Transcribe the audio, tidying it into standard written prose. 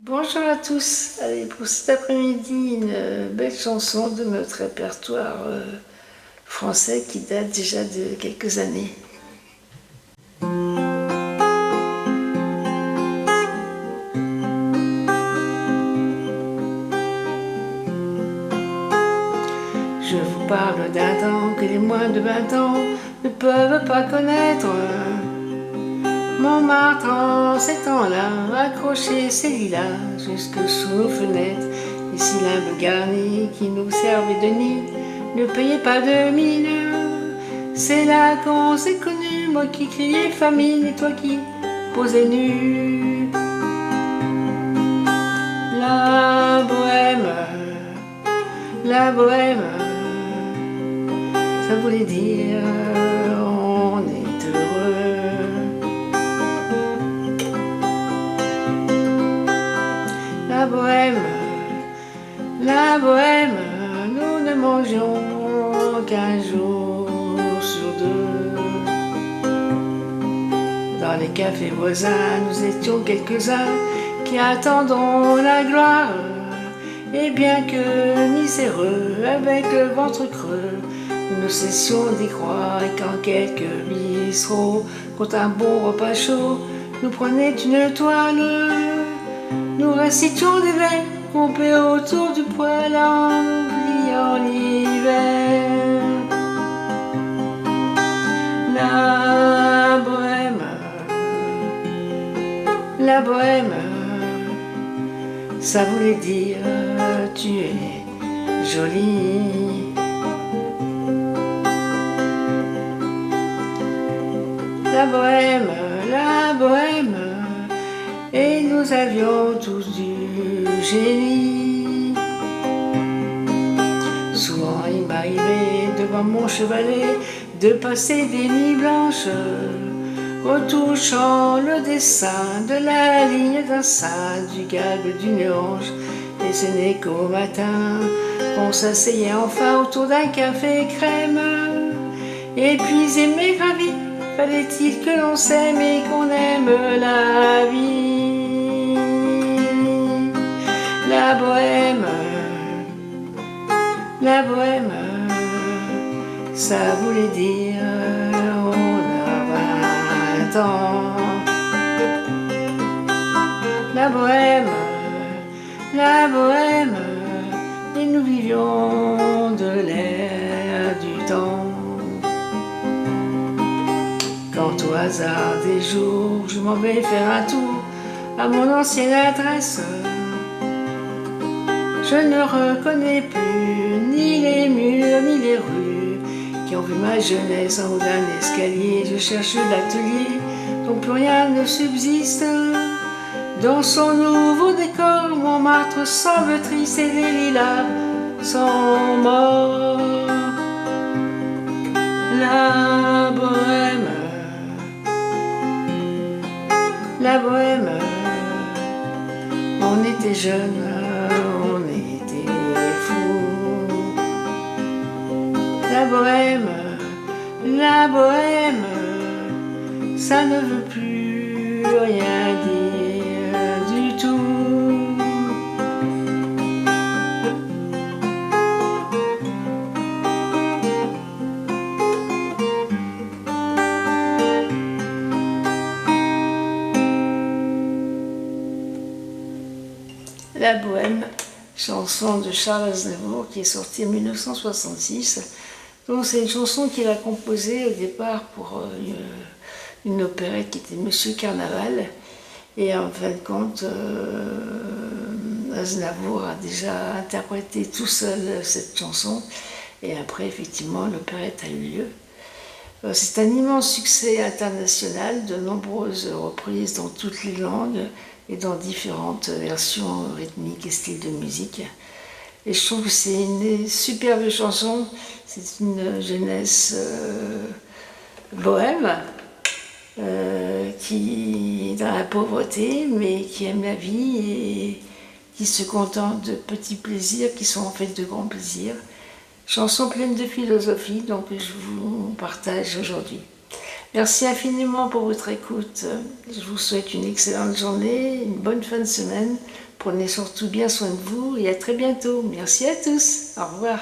Bonjour à tous. Allez, pour cet après-midi, une belle chanson de notre répertoire français qui date déjà de quelques années. Je vous parle d'un temps que les moins de 20 ans ne peuvent pas connaître. Montmartre en ces temps-là, accrochait ses lilas jusque sous nos fenêtres. Les cylindres garnis qui nous servaient de nid ne payaient pas de mine. C'est là qu'on s'est connus, moi qui criais famine et toi qui posais nu. La bohème, la bohème, ça voulait dire on est heureux. La bohème, nous ne mangeons qu'un jour sur deux. Dans les cafés voisins, nous étions quelques-uns qui attendons la gloire. Et bien que miséreux, avec le ventre creux, nous ne cessions d'y croire. Et quand quelques bistrots, contre un bon repas chaud, nous prenaient une toile, nous récitions des vers groupés autour du poêle en oubliant l'hiver. La bohème, ça voulait dire tu es jolie. La bohème, et nous avions tous du génie. Souvent il m'arrivait devant mon chevalet de passer des nuits blanches, retouchant le dessin de la ligne d'un sein, du galbe d'une hanche. Et ce n'est qu'au matin qu'on s'asseyait enfin autour d'un café crème. Épuisé mais gravi, fallait-il que l'on s'aime et qu'on aime la vie. La bohème, ça voulait dire on a 20 ans. La bohème, et nous vivions de l'air du temps. Quand au hasard des jours, je m'en vais faire un tour à mon ancienne adresse, je ne reconnais plus ni les murs ni les rues qui ont vu ma jeunesse en haut d'un escalier. Je cherche l'atelier dont plus rien ne subsiste. Dans son nouveau décor, Montmartre semble triste et les lilas sont morts. La bohème, on était jeunes, on était fous. La bohème, ça ne veut plus rien dire du tout. La bohème, chanson de Charles Aznavour qui est sortie en 1966. Donc c'est une chanson qu'il a composée au départ pour une opérette qui était Monsieur Carnaval. Et en fin de compte, Aznavour a déjà interprété tout seul cette chanson. Et après, effectivement, l'opérette a eu lieu. C'est un immense succès international, de nombreuses reprises dans toutes les langues et dans différentes versions rythmiques et styles de musique. Et je trouve que c'est une superbe chanson, c'est une jeunesse bohème, qui est dans la pauvreté, mais qui aime la vie et qui se contente de petits plaisirs qui sont en fait de grands plaisirs. Chanson pleine de philosophie, donc je vous partage aujourd'hui. Merci infiniment pour votre écoute. Je vous souhaite une excellente journée, une bonne fin de semaine. Prenez surtout bien soin de vous et à très bientôt. Merci à tous. Au revoir.